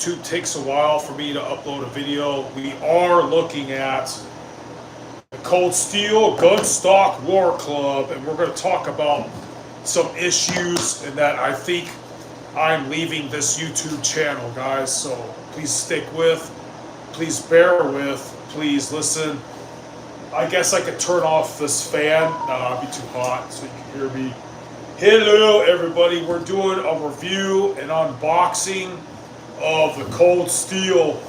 YouTube takes a while for me to upload a video. We are looking at the Cold Steel Gunstock WAR CLUB, and we're going to talk about some issues and that I think I'm leaving this YouTube channel, guys. So please stick with, please bear with, please listen. I guess I could turn off this fan. No, it'd be too hot so you can hear me. Hello, everybody. We're doing a review and unboxing of the Cold Steel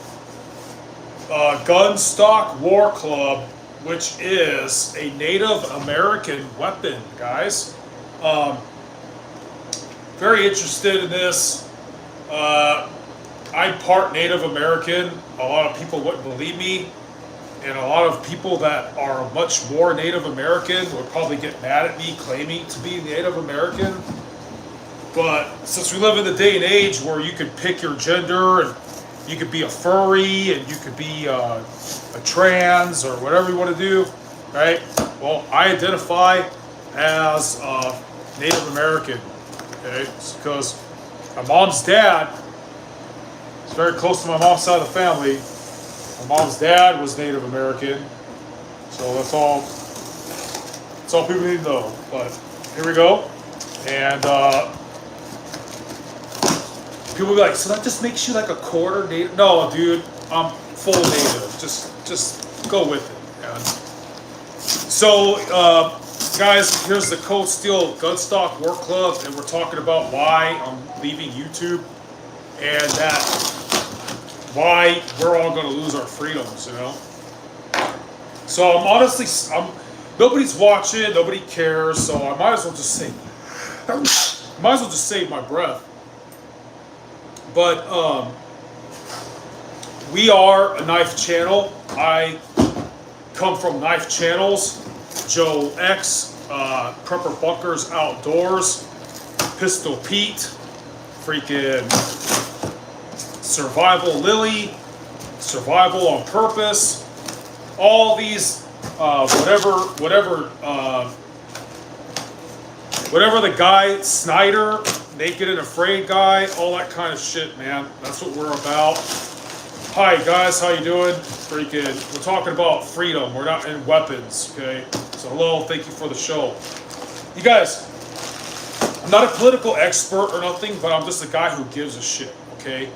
Gunstock WAR CLUB, which is a Native American weapon, guys. Very interested in this. I'm part Native American. A lot of people wouldn't believe me, and a lot of people that are much more Native American would probably get mad at me claiming to be Native American. But since we live in the day and age where you could pick your gender and you could be a furry and you could be a trans or whatever you want to do, right? Well, I identify as Native American, okay? It's because my mom's dad is very close to my mom's side of the family. My mom's dad was Native American, so that's all people need to know. But here we go, and people be like, so that just makes you like a quarter Native? No, dude, I'm full Native. Just go with it, man. So, guys, here's the Cold Steel Gunstock WAR CLUB, and we're talking about why I'm leaving YouTube, and that why we're all going to lose our freedoms, you know? So I'm honestly, nobody's watching, nobody cares, so I might as well just save my breath. But we are a knife channel. I come from knife channels. Joe X, Prepper Bunkers Outdoors, Pistol Pete, freaking Survival Lily, Survival on Purpose, all these, whatever the guy, Snyder, Naked and Afraid guy, all that kind of shit, man. That's what we're about. Hi guys, how you doing? Freaking, we're talking about freedom. We're not in weapons, okay? So hello, thank you for the show. You guys, I'm not a political expert or nothing, but I'm just a guy who gives a shit, okay?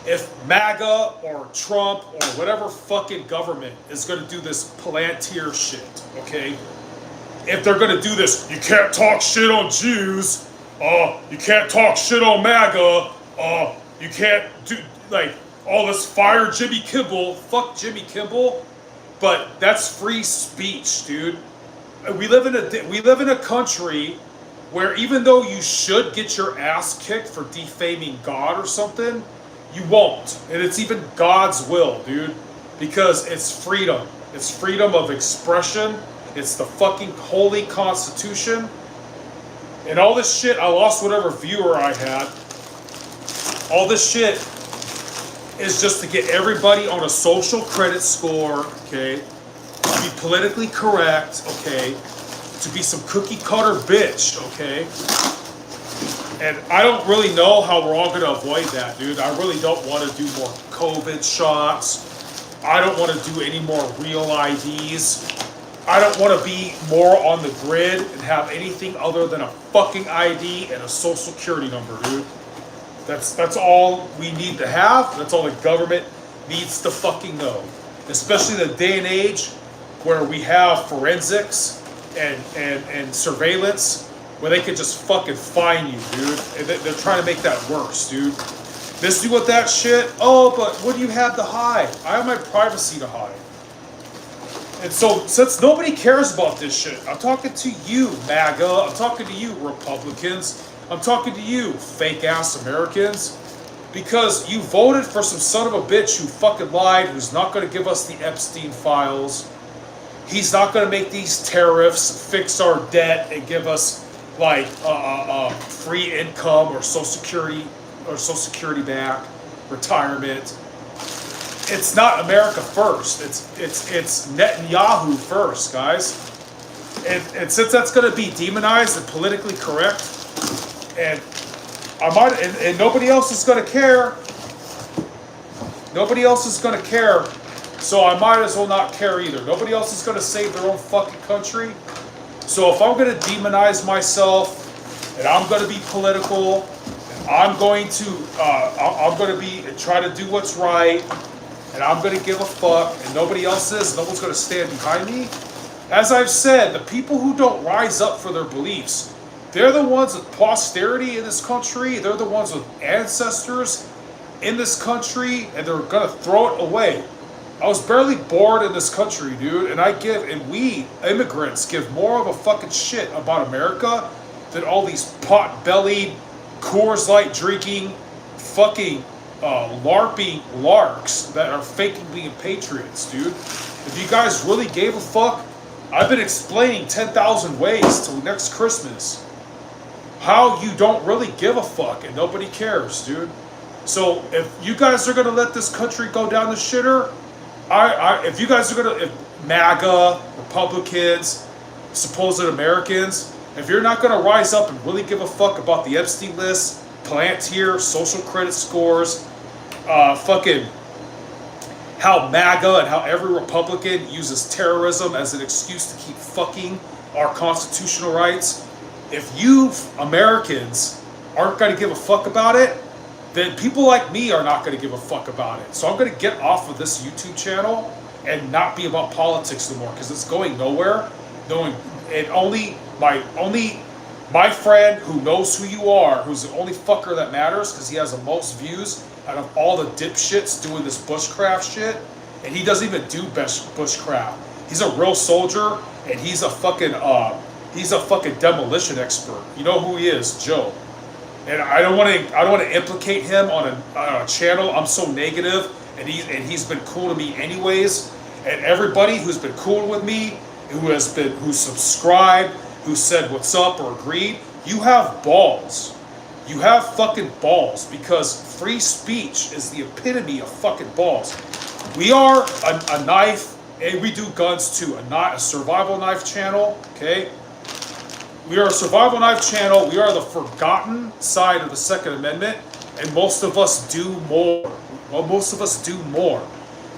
If MAGA or Trump or whatever fucking government is going to do this Palantir shit, okay? If they're going to do this, you can't talk shit on Jews, you can't talk shit on MAGA, you can't do, like, all this fire Jimmy Kimmel, fuck Jimmy Kimmel, but that's free speech, dude. We live in a country where even though you should get your ass kicked for defaming God or something, you won't. And it's even God's will, dude, because it's freedom. It's freedom of expression. It's the fucking holy Constitution. And all this shit, I lost whatever viewer I had. All this shit is just to get everybody on a social credit score, okay? To be politically correct, okay? To be some cookie cutter bitch, okay? And I don't really know how we're all going to avoid that, dude. I really don't want to do more COVID shots. I don't want to do any more real IDs. I don't want to be more on the grid and have anything other than a fucking ID and a social security number, dude. That's all we need to have. That's all the government needs to fucking know. Especially in the day and age where we have forensics and surveillance, where they could just fucking find you, dude. And they're trying to make that worse, dude. Miss you with that shit? Oh, but what do you have to hide? I have my privacy to hide. And so, since nobody cares about this shit, I'm talking to you, MAGA. I'm talking to you, Republicans. I'm talking to you, fake-ass Americans. Because you voted for some son of a bitch who fucking lied, who's not going to give us the Epstein files. He's not going to make these tariffs fix our debt and give us like free income or social security back, retirement. It's not America first. It's Netanyahu first, guys. And since that's going to be demonized and politically correct, and nobody else is going to care, Nobody else is going to care, so I might as well not care either. Nobody else is going to save their own fucking country. So if I'm going to demonize myself, and I'm going to be political, and I'm going to be try to do what's right, and I'm going to give a fuck, and nobody else is, no one's going to stand behind me. As I've said, the people who don't rise up for their beliefs, they're the ones with posterity in this country. They're the ones with ancestors in this country, and they're going to throw it away. I was barely born in this country, dude, and we immigrants give more of a fucking shit about America than all these pot-bellied, Coors Light drinking, fucking LARPing larks that are faking being patriots, dude. If you guys really gave a fuck, I've been explaining 10,000 ways till next Christmas how you don't really give a fuck and nobody cares, dude. So if you guys are gonna let this country go down the shitter, if you guys are gonna, if MAGA, Republicans, supposed Americans, if you're not gonna rise up and really give a fuck about the Epstein list, Palantir, social credit scores, fucking how MAGA and how every Republican uses terrorism as an excuse to keep fucking our constitutional rights. If you Americans aren't going to give a fuck about it, then people like me are not going to give a fuck about it. So I'm going to get off of this YouTube channel and not be about politics anymore because it's going nowhere. Only my friend who knows who you are, who's the only fucker that matters because he has the most views out of all the dipshits doing this bushcraft shit, and he doesn't even do bushcraft. He's a real soldier, and he's a fucking demolition expert. You know who he is, Joe. And I don't want to implicate him on a channel. I'm so negative, and he's been cool to me anyways. And everybody who's been cool with me, who subscribed, who said what's up or agreed, you have balls. You have fucking balls, because free speech is the epitome of fucking balls. We are a knife, and we do guns too, a survival knife channel, okay? We are a survival knife channel. We are the forgotten side of the Second Amendment, and most of us do more. Well, most of us do more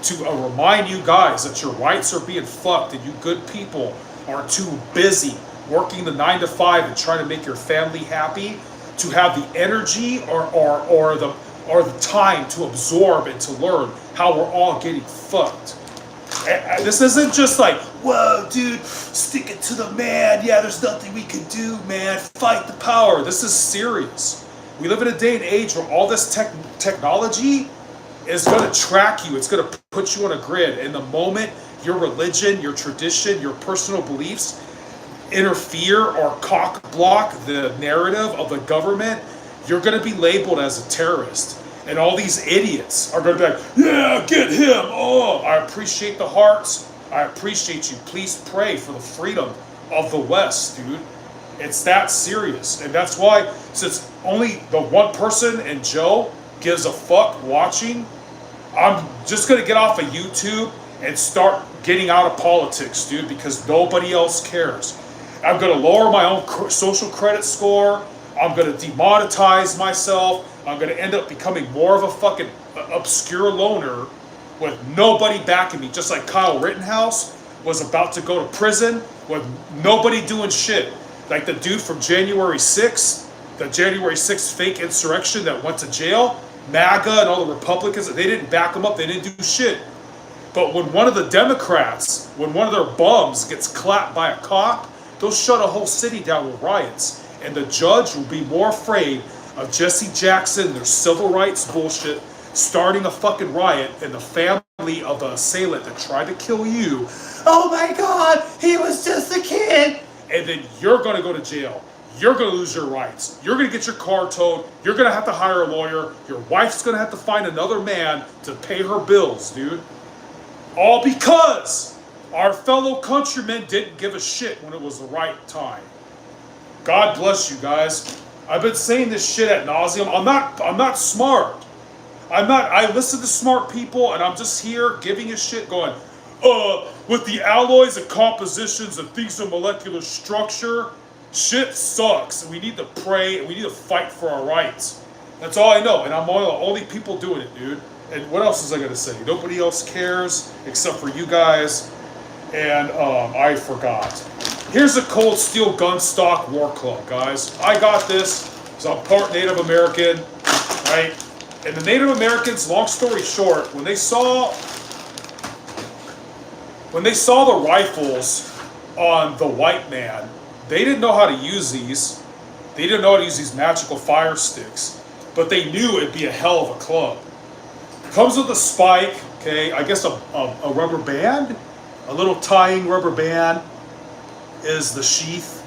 to remind you guys that your rights are being fucked, and you good people are too busy working the 9 to 5 and trying to make your family happy to have the energy or the time to absorb and to learn how we're all getting fucked. And this isn't just like, whoa, dude, stick it to the man. Yeah, there's nothing we can do, man. Fight the power. This is serious. We live in a day and age where all this technology is going to track you. It's going to put you on a grid. And the moment your religion, your tradition, your personal beliefs interfere or cock block the narrative of the government, you're going to be labeled as a terrorist. And all these idiots are going to be like, yeah, get him. Oh, I appreciate the hearts. I appreciate you. Please pray for the freedom of the West, dude. It's that serious. And that's why, since only the one person and Joe gives a fuck watching, I'm just going to get off of YouTube and start getting out of politics, dude, because nobody else cares. I'm going to lower my own social credit score. I'm going to demonetize myself. I'm going to end up becoming more of a fucking obscure loner with nobody backing me. Just like Kyle Rittenhouse was about to go to prison with nobody doing shit. Like the dude from January 6th, the January 6th fake insurrection that went to jail, MAGA and all the Republicans, they didn't back him up. They didn't do shit. But when one of the Democrats, when one of their bums gets clapped by a cop, they'll shut a whole city down with riots. And the judge will be more afraid of Jesse Jackson, their civil rights bullshit, starting a fucking riot, and the family of the assailant that tried to kill you. Oh my God, he was just a kid. And then you're going to go to jail. You're going to lose your rights. You're going to get your car towed. You're going to have to hire a lawyer. Your wife's going to have to find another man to pay her bills, dude. All because our fellow countrymen didn't give a shit when it was the right time. God bless you guys. I've been saying this shit ad nauseum. I'm not smart. I listen to smart people, and I'm just here giving a shit going, with the alloys and compositions and things of molecular structure, shit sucks. And we need to pray, and we need to fight for our rights. That's all I know, and I'm one of the only people doing it, dude. And what else is I gonna say? Nobody else cares except for you guys. And I forgot. Here's a cold Steel Gunstock WAR CLUB, guys. I got this. So I'm part Native American, right? And the Native Americans, long story short, when they saw the rifles on the white man, they didn't know how to use these. They didn't know how to use these magical fire sticks, but they knew it'd be a hell of a club. Comes with a spike, okay, I guess a rubber band, a little tying rubber band is the sheath.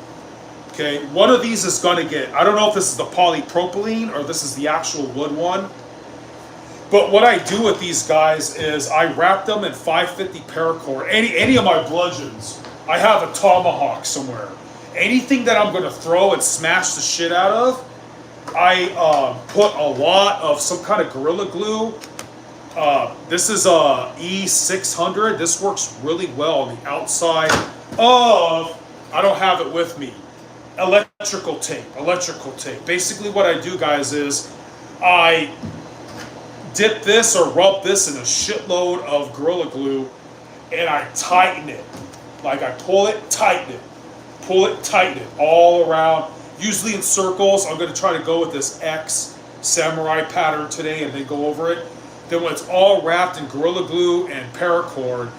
Okay, one of these is gonna get, I don't know if this is the polypropylene or this is the actual wood one. But what I do with these guys is I wrap them in 550 paracord. Any of my bludgeons, I have a tomahawk somewhere. Anything that I'm gonna throw and smash the shit out of, I put a lot of some kind of Gorilla Glue. This is a E600. This works really well on the outside of, I don't have it with me, electrical tape. Basically what I do, guys, is I dip this or rub this in a shitload of Gorilla Glue and I tighten it. Like I pull it, tighten it all around, usually in circles. I'm gonna try to go with this X samurai pattern today and then go over it. Then when it's all wrapped in Gorilla Glue and paracord,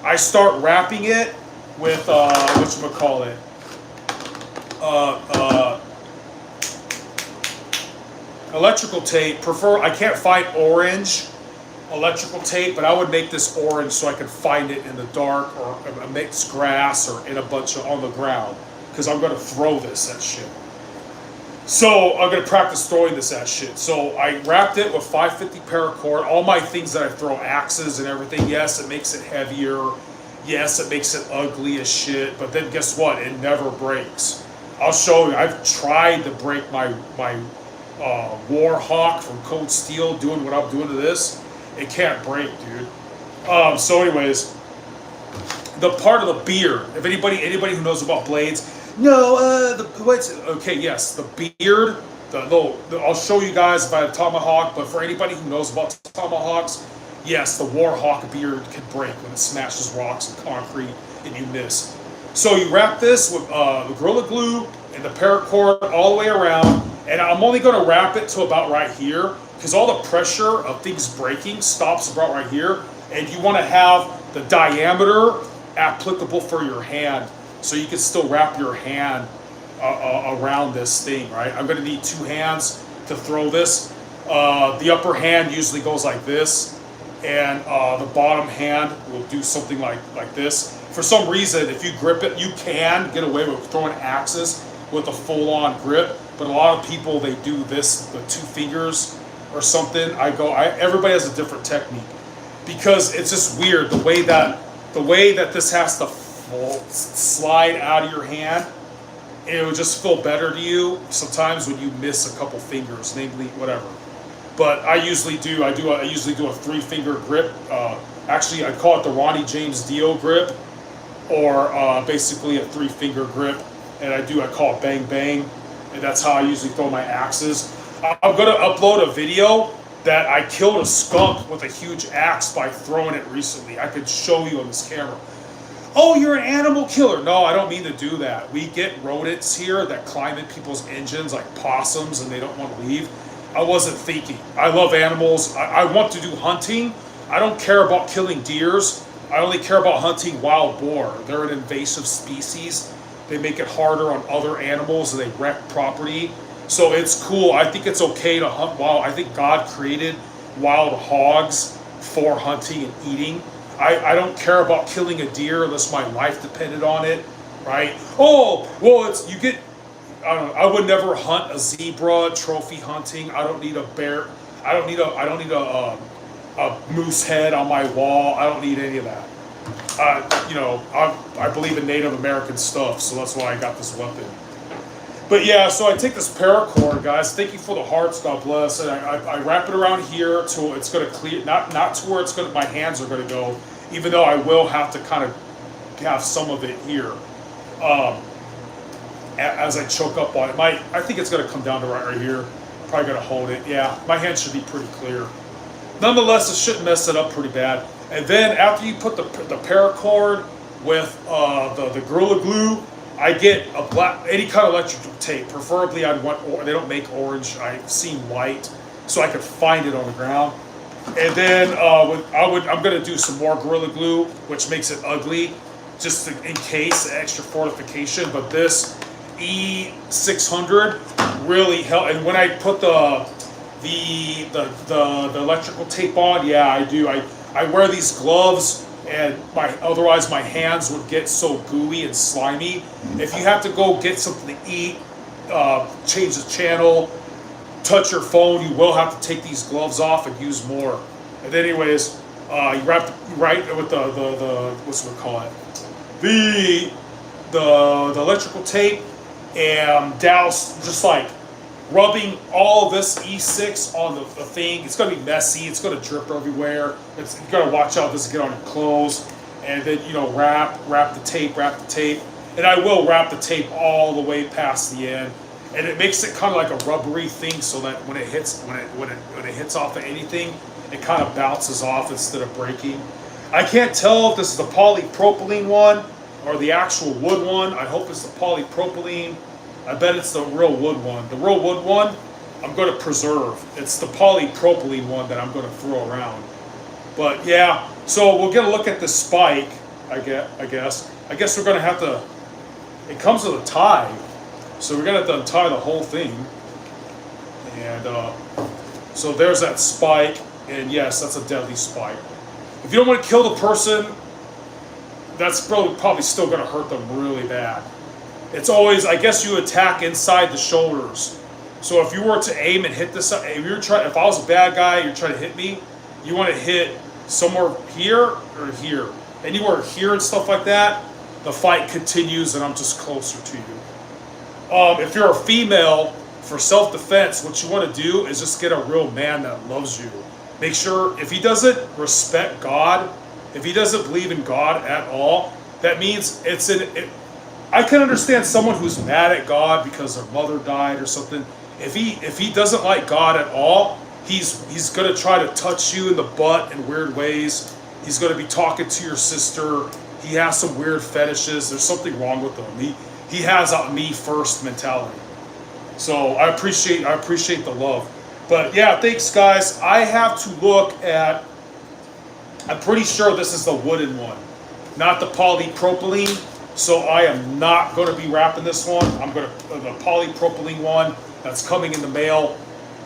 I start wrapping it with, whatchamacallit, electrical tape. I can't find orange electrical tape, but I would make this orange so I could find it in the dark or amidst grass or in a bunch of on the ground, because I'm gonna throw this at shit. So I'm gonna practice throwing this at shit. So I wrapped it with 550 paracord. All my things that I throw, axes and everything. Yes, it makes it heavier. Yes, it makes it ugly as shit. But then guess what? It never breaks. I'll show you. I've tried to break my War Hawk from Cold Steel, doing what I'm doing to this. It can't break, dude. So anyways, the part of the beard. If anybody who knows about blades, no, okay, yes, the beard. I'll show you guys if I have tomahawk. But for anybody who knows about tomahawks, yes, the War Hawk beard can break when it smashes rocks and concrete and you miss. So you wrap this with the Gorilla Glue and the paracord all the way around. And I'm only going to wrap it to about right here, because all the pressure of things breaking stops about right here. And you want to have the diameter applicable for your hand, so you can still wrap your hand around this thing, right? I'm going to need 2 hands to throw this. The upper hand usually goes like this, and the bottom hand will do something like this. For some reason, if you grip it, you can get away with throwing axes with a full-on grip. But a lot of people, they do this, the 2 fingers or something. Everybody has a different technique, because it's just weird the way that this has to slide out of your hand. And it would just feel better to you sometimes when you miss a couple fingers, namely whatever. But I usually do a 3-finger grip. Actually, I call it the Ronnie James Dio grip, or basically a 3-finger grip. And I call it bang bang. And that's how I usually throw my axes. I'm going to upload a video that I killed a skunk with a huge axe by throwing it recently. I could show you on this camera. Oh, you're an animal killer. No, I don't mean to do that. We get rodents here that climb in people's engines like possums, and they don't want to leave. I wasn't thinking. I love animals. I want to do hunting. I don't care about killing deers. I only care about hunting wild boar. They're an invasive species. They make it harder on other animals, and they wreck property. So it's cool. I think it's okay to hunt wild. I think God created wild hogs for hunting and eating. I don't care about killing a deer unless my life depended on it, right? Oh, well, I don't know. I would never hunt a zebra trophy hunting. I don't need a bear. I don't need a moose head on my wall. I don't need any of that. I believe in Native American stuff, so that's why I got this weapon. But yeah, so I take this paracord, guys. Thank you for the hearts, God bless. And I wrap it around here till it's going to clear, not to where my hands are going to go, even though I will have to kind of have some of it here as I choke up on it. I think it's going to come down to right here. Probably going to hold it. Yeah, my hands should be pretty clear. nonetheless, it shouldn't mess it up pretty bad. And then after you put the paracord with the Gorilla Glue, I get a black, any kind of electrical tape. Preferably, I'd want, they don't make orange. I've seen white, so I could find it on the ground. And then I'm gonna do some more Gorilla Glue, which makes it ugly, just in case, extra fortification. But this E600 really helped. And when I put the electrical tape on, yeah, I do. I wear these gloves, and otherwise my hands would get so gooey and slimy. If you have to go get something to eat, change the channel, touch your phone, you will have to take these gloves off and use more. And anyways, you wrap right with the what's we call it, the electrical tape, and douse, just like rubbing all this E6 on the thing. It's gonna be messy. It's gonna drip everywhere. You gotta watch out. It doesn't get on your clothes. And then wrap the tape, and I will wrap the tape all the way past the end. And it makes it kind of like a rubbery thing, so that when it hits off of anything, it kind of bounces off instead of breaking. I can't tell if this is the polypropylene one or the actual wood one. I hope it's the polypropylene. I bet it's the real wood one. The real wood one, I'm going to preserve. It's the polypropylene one that I'm going to throw around. But yeah, so we'll get a look at the spike. I guess we're going to have to. It comes with a tie, so we're going to have to untie the whole thing. And so there's that spike, and yes, that's a deadly spike. If you don't want to kill the person, that's probably still going to hurt them really bad. It's always, I guess, you attack inside the shoulders. So if you were to aim and hit this, if I was a bad guy, you're trying to hit me, you want to hit somewhere here or here. Anywhere here and stuff like that, the fight continues and I'm just closer to you. If you're a female, for self-defense, what you want to do is just get a real man that loves you. Make sure, if he doesn't respect God, if he doesn't believe in God at all, that means I can understand someone who's mad at God because their mother died or something. If he doesn't like God at all, he's gonna try to touch you in the butt in weird ways. He's gonna be talking to your sister. He has some weird fetishes. There's something wrong with him. He has a me first mentality. So I appreciate the love. But yeah, thanks guys. I have to look at, I'm pretty sure this is the wooden one, not the polypropylene. So I am not going to be wrapping this one. I'm going to, the polypropylene one that's coming in the mail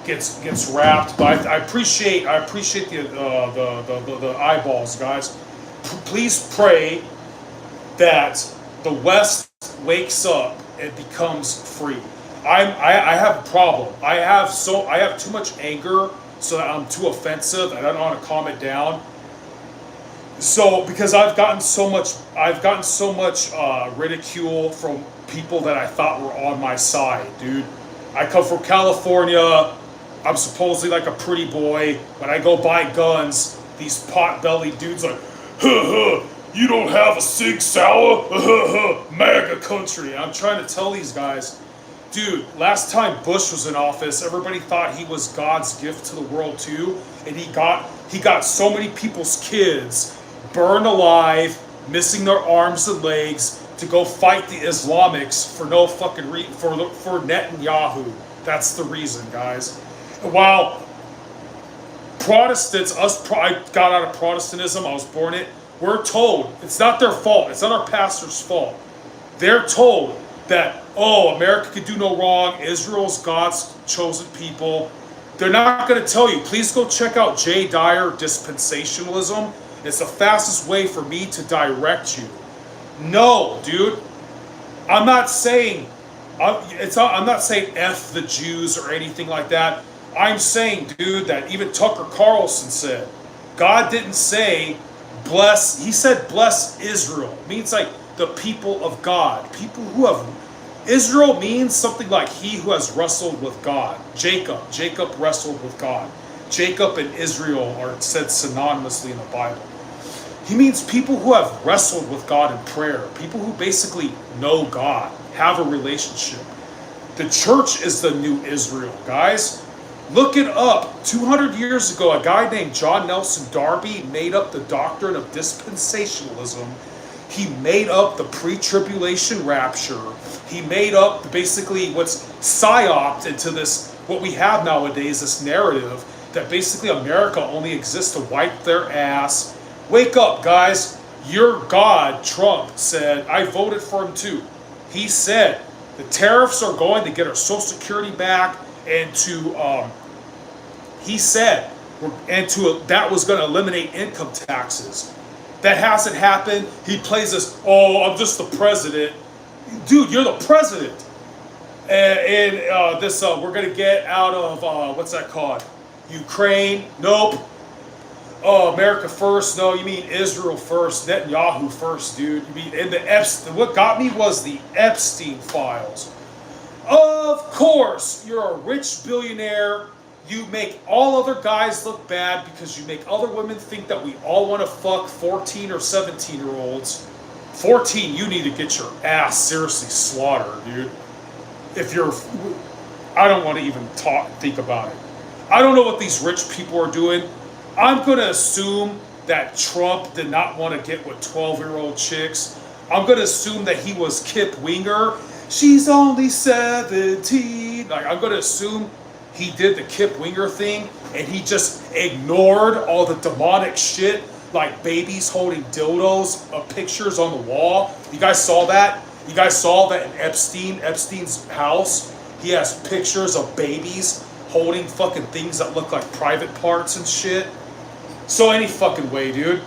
gets wrapped. But I appreciate the eyeballs, guys. Please pray that the West wakes up and becomes free. I have a problem. I have too much anger, so that I'm too offensive and I don't want to calm it down. So because I've gotten so much ridicule from people that I thought were on my side, dude. I come from California. I'm supposedly like a pretty boy. When I go buy guns, these pot-bellied dudes like, you don't have a Sig Sauer? MAGA country. And I'm trying to tell these guys, dude, last time Bush was in office, everybody thought he was God's gift to the world too, and he got so many people's kids burned alive, missing their arms and legs, to go fight the Islamics for no fucking for Netanyahu. That's the reason, guys. While Protestants, I got out of Protestantism, I was born in it, we're told, it's not their fault, it's not our pastor's fault. They're told that, oh, America could do no wrong, Israel's God's chosen people. They're not going to tell you. Please go check out Jay Dyer, Dispensationalism. It's the fastest way for me to direct you. No, dude. I'm not saying F the Jews or anything like that. I'm saying, dude, that even Tucker Carlson said, God didn't say bless, he said bless Israel. It means like the people of God. People who have, Israel means something like he who has wrestled with God. Jacob wrestled with God. Jacob and Israel are said synonymously in the Bible. He means people who have wrestled with God in prayer. People who basically know God, have a relationship. The church is the new Israel, guys. Look it up. 200 years ago, a guy named John Nelson Darby made up the doctrine of dispensationalism. He made up the pre-tribulation rapture. He made up basically what's psyoped into this, what we have nowadays, this narrative that basically America only exists to wipe their ass. Wake up, guys. Your God, Trump, said, I voted for him too. He said the tariffs are going to get our Social Security back, and that was going to eliminate income taxes. That hasn't happened. He plays this, oh, I'm just the president. Dude, you're the president. We're going to get out of, what's that called? Ukraine? Nope. Oh, America first? No, you mean Israel first, Netanyahu first, dude. You mean, and what got me was the Epstein files. Of course, you're a rich billionaire. You make all other guys look bad because you make other women think that we all want to fuck 14 or 17-year-olds. 14, you need to get your ass seriously slaughtered, dude. I don't want to even think about it. I don't know what these rich people are doing. I'm going to assume that Trump did not want to get with 12-year-old chicks. I'm going to assume that he was Kip Winger. She's only 17. I'm going to assume he did the Kip Winger thing and he just ignored all the demonic shit, like babies holding dildos, pictures on the wall. You guys saw that? You guys saw that in Epstein's house? He has pictures of babies holding fucking things that look like private parts and shit. So any fucking way, dude.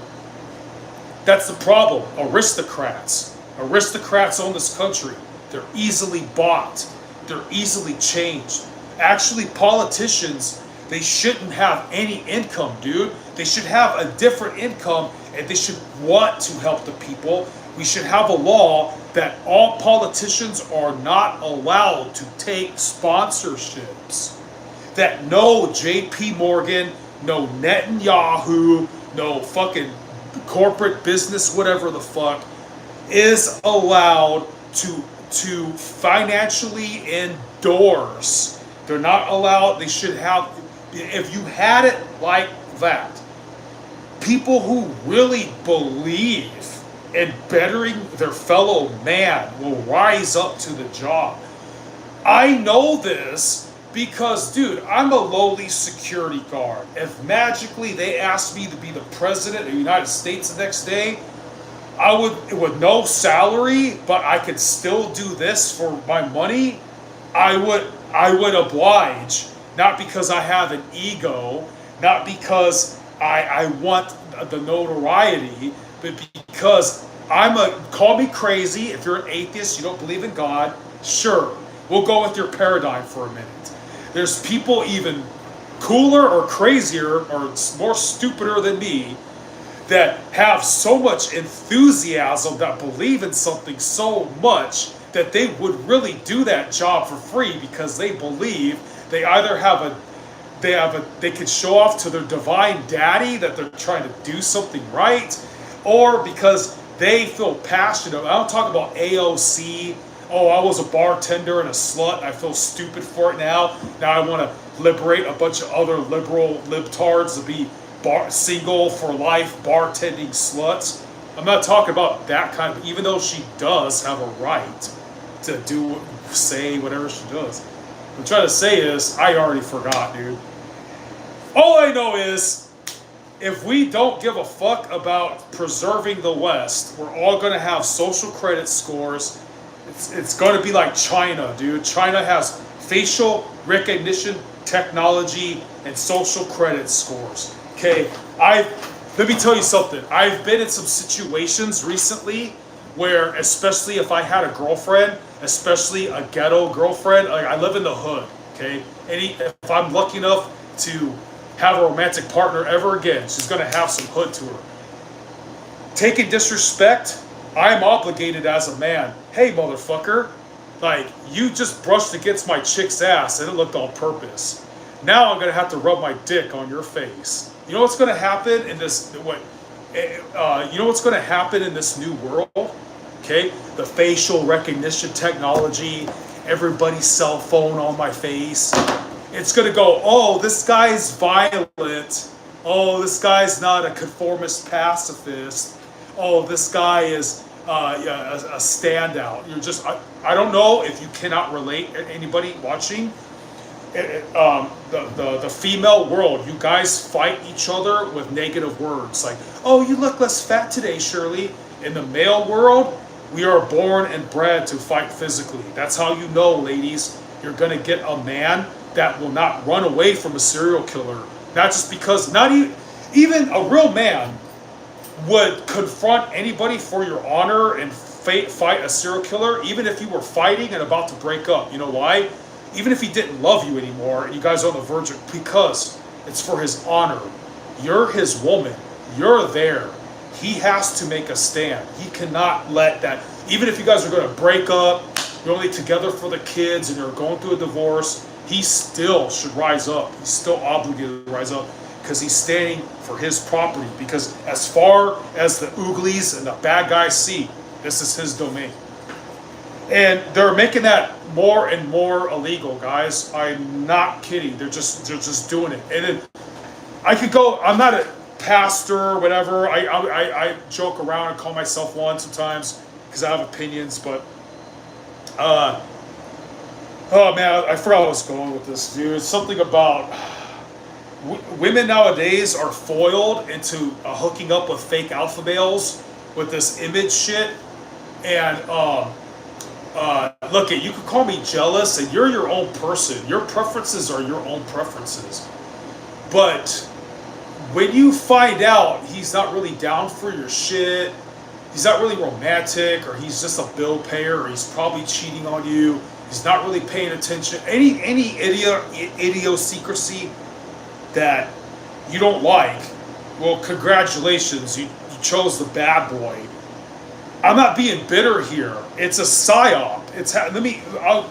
That's the problem. Aristocrats own this country. They're easily bought. They're easily changed. Actually, politicians, they shouldn't have any income, dude. They should have a different income, and they should want to help the people. We should have a law that all politicians are not allowed to take sponsorships. That no JP Morgan, no Netanyahu, no fucking corporate business, whatever the fuck, is allowed to financially endorse. They're not allowed. They should have. If you had it like that, people who really believe in bettering their fellow man will rise up to the job. I know this because, dude, I'm a lowly security guard. If magically they asked me to be the president of the United States the next day, I would, with no salary, but I could still do this for my money, I would oblige. Not because I have an ego, not because I want the notoriety, but because call me crazy. If you're an atheist, you don't believe in God, sure, we'll go with your paradigm for a minute. There's people even cooler or crazier or more stupider than me that have so much enthusiasm, that believe in something so much that they would really do that job for free because they believe they either they could show off to their divine daddy that they're trying to do something right, or because they feel passionate. I don't talk about AOC. Oh, I was a bartender and a slut. I feel stupid for it now. Now I want to liberate a bunch of other liberal libtards to be single for life bartending sluts. I'm not talking about that kind of, even though she does have a right to say whatever she does. What I'm trying to say is, I already forgot, dude. All I know is, if we don't give a fuck about preserving the West, we're all going to have social credit scores. It's going to be like China, dude. China has facial recognition technology and social credit scores. Okay, let me tell you something. I've been in some situations recently where, especially if I had a girlfriend, especially a ghetto girlfriend, like I live in the hood, okay? If I'm lucky enough to have a romantic partner ever again, she's gonna have some hood to her. Taking disrespect, I'm obligated as a man. Hey, motherfucker, like, you just brushed against my chick's ass and it looked on purpose. Now I'm gonna have to rub my dick on your face. You know what's gonna happen in this? You know what's gonna happen in this new world? Okay, the facial recognition technology, everybody's cell phone on my face. it's going to go, oh, this guy's violent. Oh, this guy's not a conformist pacifist. Oh, this guy is a standout. You're just, I don't know if you cannot relate, anybody watching, the female world, you guys fight each other with negative words. Like, oh, you look less fat today, Shirley. In the male world, we are born and bred to fight physically. That's how you know, ladies, you're going to get a man that will not run away from a serial killer. Not just because, not even a real man would confront anybody for your honor and fight a serial killer, even if you were fighting and about to break up. You know why? Even if he didn't love you anymore and you guys are on the verge of, because it's for his honor. You're his woman. You're there. He has to make a stand. He cannot let that, even if you guys are going to break up, you're only together for the kids and you're going through a divorce, he still should rise up. He's still obligated to rise up because he's standing for his property. Because as far as the ooglies and the bad guys see, this is his domain. And they're making that more and more illegal, guys. I'm not kidding. They're just doing it. And then I could go, I'm not a pastor or whatever. I joke around and call myself one sometimes because I have opinions, but oh man, I forgot where I was going with this, dude. It's something about women nowadays are foiled into hooking up with fake alpha males with this image shit. And look, you could call me jealous, and you're your own person. Your preferences are your own preferences. But when you find out he's not really down for your shit, he's not really romantic, or he's just a bill payer, or he's probably cheating on you, he's not really paying attention, any idiosyncrasy that you don't like, well, congratulations, you chose the bad boy. I'm not being bitter here. It's a psyop. I'll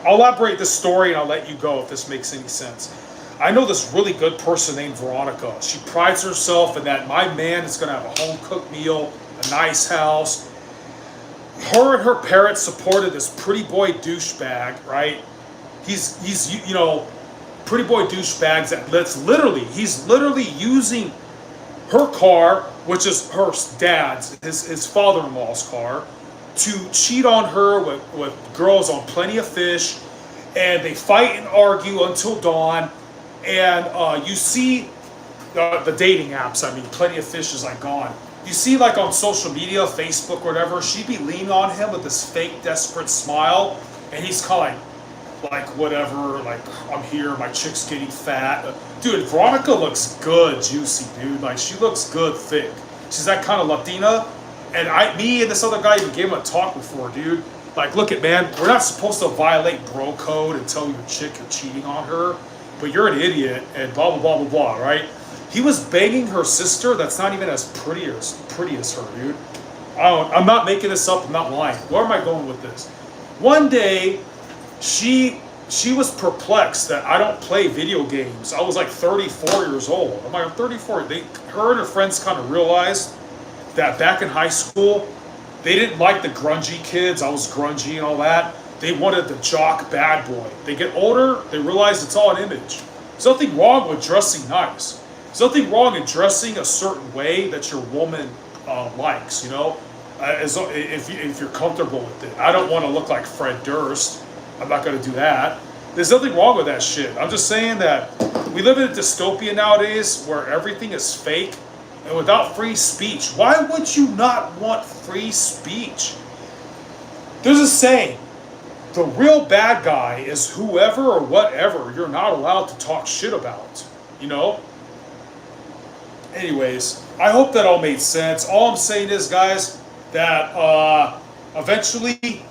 elaborate this story and I'll let you go if this makes any sense. I know this really good person named Veronica. She prides herself in that my man is going to have a home-cooked meal, a nice house. Her and her parents supported this pretty boy douchebag, right? He's pretty boy douchebags he's literally using her car, which is her dad's, his father-in-law's car, to cheat on her with girls on Plenty of Fish, and they fight and argue until dawn. And you see the dating apps. I mean, Plenty of Fish is like gone. You see, like on social media, Facebook, whatever, she'd be leaning on him with this fake, desperate smile, and he's kind of like whatever, like, I'm here, my chick's getting fat. Dude, Veronica looks good, juicy, dude. Like, she looks good, thick. She's that kind of Latina. And me and this other guy even gave him a talk before, dude. Like, look it, man, we're not supposed to violate bro code and tell your chick you're cheating on her, but you're an idiot, and blah, blah, blah, blah, blah, right? He was banging her sister that's not even as pretty as her, dude. I'm not making this up, I'm not lying. Where am I going with this? One day, she was perplexed that I don't play video games. I was like 34 years old. I'm like, I'm 34. Her and her friends kind of realized that back in high school, they didn't like the grungy kids. I was grungy and all that. They wanted the jock bad boy. They get older, they realize it's all an image. There's nothing wrong with dressing nice. There's nothing wrong in dressing a certain way that your woman likes, you know? If you're comfortable with it. I don't want to look like Fred Durst. I'm not going to do that. There's nothing wrong with that shit. I'm just saying that we live in a dystopia nowadays where everything is fake and without free speech. Why would you not want free speech? There's a saying, the real bad guy is whoever or whatever you're not allowed to talk shit about, you know? Anyways, I hope that all made sense. All I'm saying is, guys, that eventually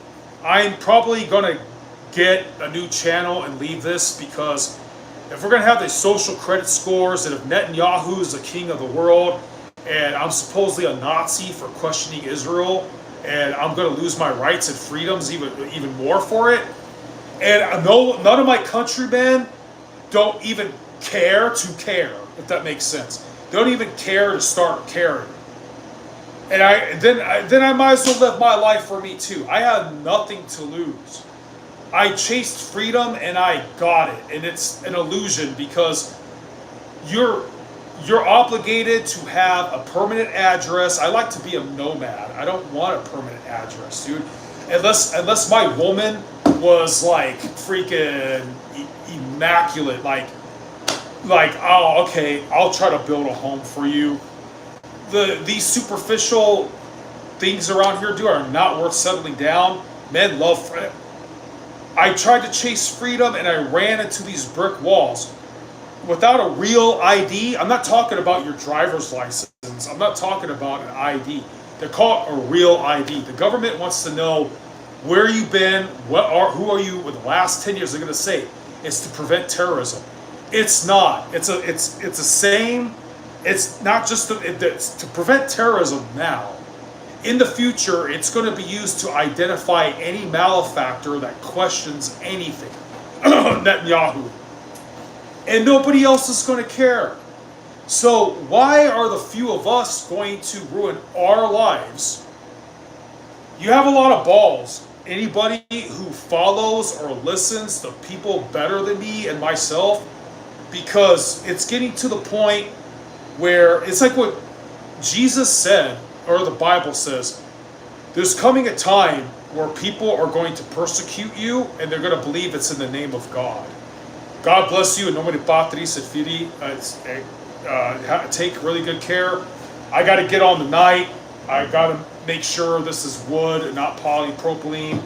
I'm probably going to get a new channel and leave this, because if we're going to have the social credit scores, and if Netanyahu is the king of the world and I'm supposedly a Nazi for questioning Israel, and I'm going to lose my rights and freedoms even more for it, and none of my countrymen don't even care to care, if that makes sense. They don't even care to start caring. And then I might as well live my life for me too. I have nothing to lose. I chased freedom and I got it. And it's an illusion because you're obligated to have a permanent address. I like to be a nomad. I don't want a permanent address, dude. Unless my woman was like freaking immaculate, like oh, okay, I'll try to build a home for you. These superficial things around here, dude, are not worth settling down. Men love freedom. I tried to chase freedom and I ran into these brick walls. Without a real ID, I'm not talking about your driver's license. I'm not talking about an ID. They call it a real ID. The government wants to know where you've been, who are you with the last 10 years. They're going to say it's to prevent terrorism. It's not. It's the same. It's not just it's to prevent terrorism now. In the future, it's going to be used to identify any malefactor that questions anything. Netanyahu. And nobody else is going to care. So why are the few of us going to ruin our lives? You have a lot of balls. Anybody who follows or listens to people better than me and myself, because it's getting to the point where it's like what Jesus said, or the Bible says, there's coming a time where people are going to persecute you and they're going to believe it's in the name of God. God bless you. In nome di Patris et Filii. Take really good care. I got to get on the night. I got to make sure this is wood and not polypropylene.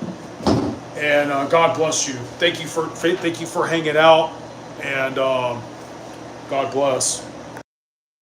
And God bless you. Thank you for hanging out. And God bless.